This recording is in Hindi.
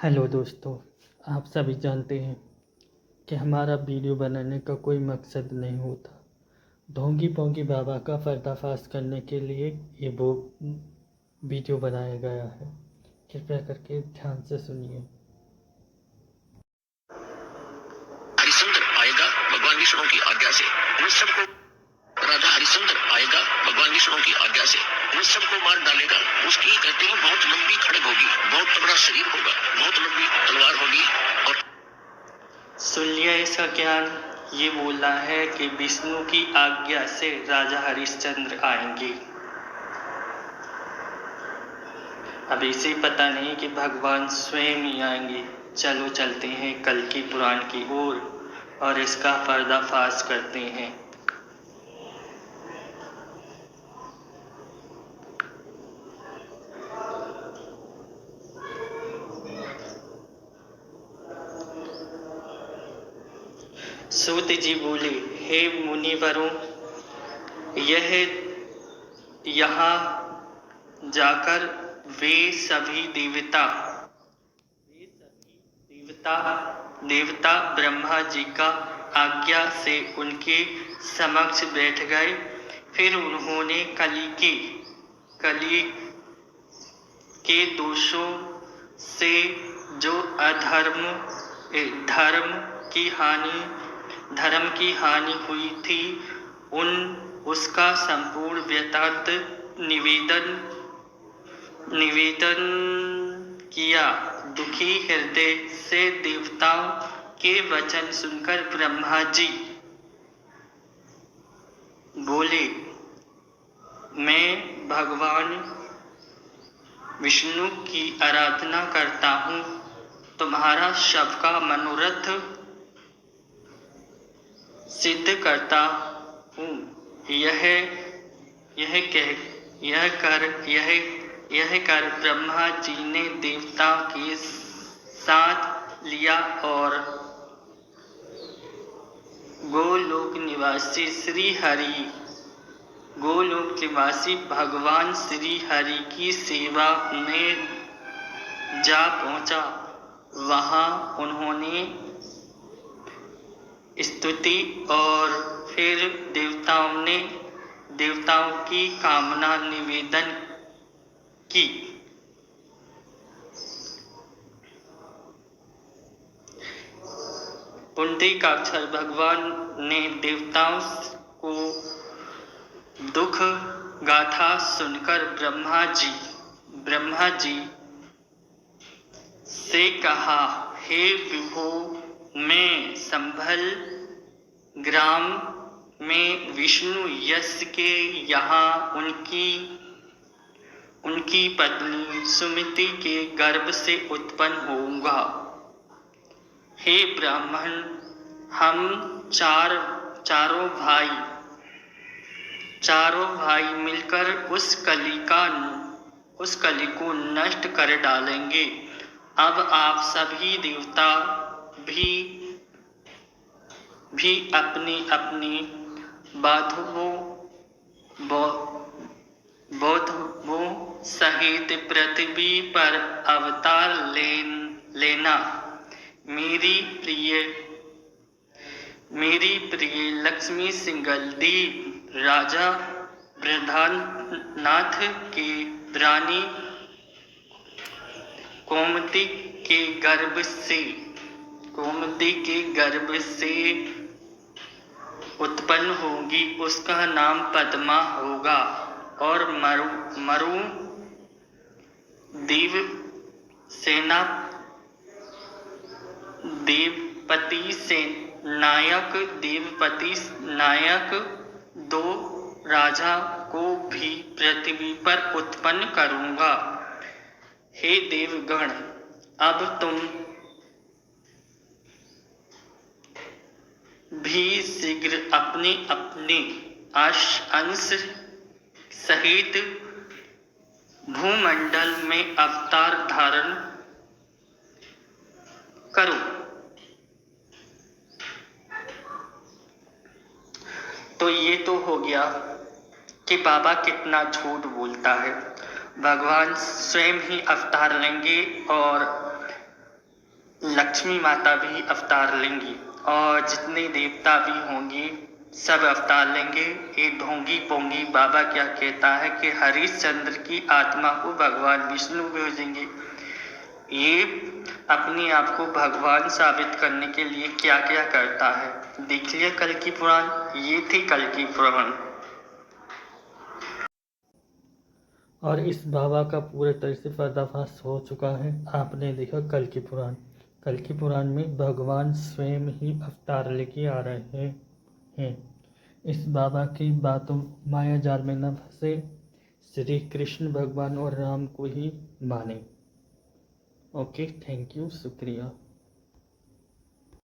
हेलो दोस्तों, आप सभी जानते हैं कि हमारा वीडियो बनाने का कोई मकसद नहीं होता। ढोंगी पोंगी बाबा का पर्दाफाश करने के लिए ये वो वीडियो बनाया गया है। कृपया करके ध्यान से सुनिए। हरिश्चंद्र आएगा भगवान विष्णु की आज्ञा से, उन सबको राजा हरिश्चंद्र आएगा भगवान विष्णु की आज्ञा से, उन सबको मार डालेगा। उसकी हड्डियां बहुत लंबी खड़ग होगी, बहुत तगड़ा शरीर होगा, बहुत लंबी तलवार होगी। और सुन लिया इसका ज्ञान। ये बोला है कि विष्णु की आज्ञा से राजा हरिश्चंद्र आएंगे। अब इसे पता नहीं कि भगवान स्वयं ही आएंगे। चलो चलते हैं कल्कि पुराण की ओर और इसका पर्दाफाश करते हैं। सूत जी बोले, हे मुनिवरों, यहाँ जाकर वे सभी देवता ब्रह्मा जी का आज्ञा से उनके समक्ष बैठ गए। फिर उन्होंने कली के दोषों से जो धर्म की हानि हुई थी उसका संपूर्ण वृत्तांत निवेदन किया। दुखी हृदय से देवताओं के वचन सुनकर ब्रह्मा जी बोले, मैं भगवान विष्णु की आराधना करता हूँ, तुम्हारा सबका मनोरथ सिद्ध करता हूँ। यह कर ब्रह्मा जी ने देवता के साथ लिया और गोलोक निवासी भगवान श्री हरि की सेवा में जा पहुंचा। वहां उन्होंने स्तुति और फिर देवताओं की कामना निवेदन की। पुंडरीकाक्षर भगवान ने देवताओं को दुख गाथा सुनकर ब्रह्मा जी से कहा, हे विभो, मैं संभल ग्राम में विष्णु यश के यहाँ उनकी पत्नी सुमति के गर्भ से उत्पन्न होऊंगा। हे ब्राह्मण, हम चारों भाई मिलकर उस कली को नष्ट कर डालेंगे। अब आप सभी देवता भी अपनी अपनी बौद्धों सहित पृथ्वी पर अवतार लेना। मेरी प्रिय लक्ष्मी सिंगल देव राजा बृहद्रनाथ के रानी कोमति के गर्भ से उत्पन्न होगी। उसका नाम पद्मा होगा और मरु देवपति नायक दो राजा को भी पृथ्वी पर उत्पन्न करूंगा। हे देवगण, अब तुम भी शीघ्र अपने अंश सहित भूमंडल में अवतार धारण करो। तो ये तो हो गया कि बाबा कितना झूठ बोलता है। भगवान स्वयं ही अवतार लेंगे और लक्ष्मी माता भी अवतार लेंगी और जितने देवता भी होंगे सब अवतार लेंगे। ये ढोंगी पोंगी बाबा क्या कहता है कि हरिश्चंद्र की आत्मा को भगवान विष्णु भेजेंगे। ये अपने आप को भगवान साबित करने के लिए क्या क्या करता है। देख लिया कल की पुराण, ये थी कल की पुराण। और इस बाबा का पूरे तरह से पर्दाफाश हो चुका है। आपने देखा कल की पुराण, कल की पुराण में भगवान स्वयं ही अवतार लेके आ रहे हैं। इस बाबा की बातों माया जाल में न फंसे, श्री कृष्ण भगवान और राम को ही माने। ओके, थैंक यू, शुक्रिया।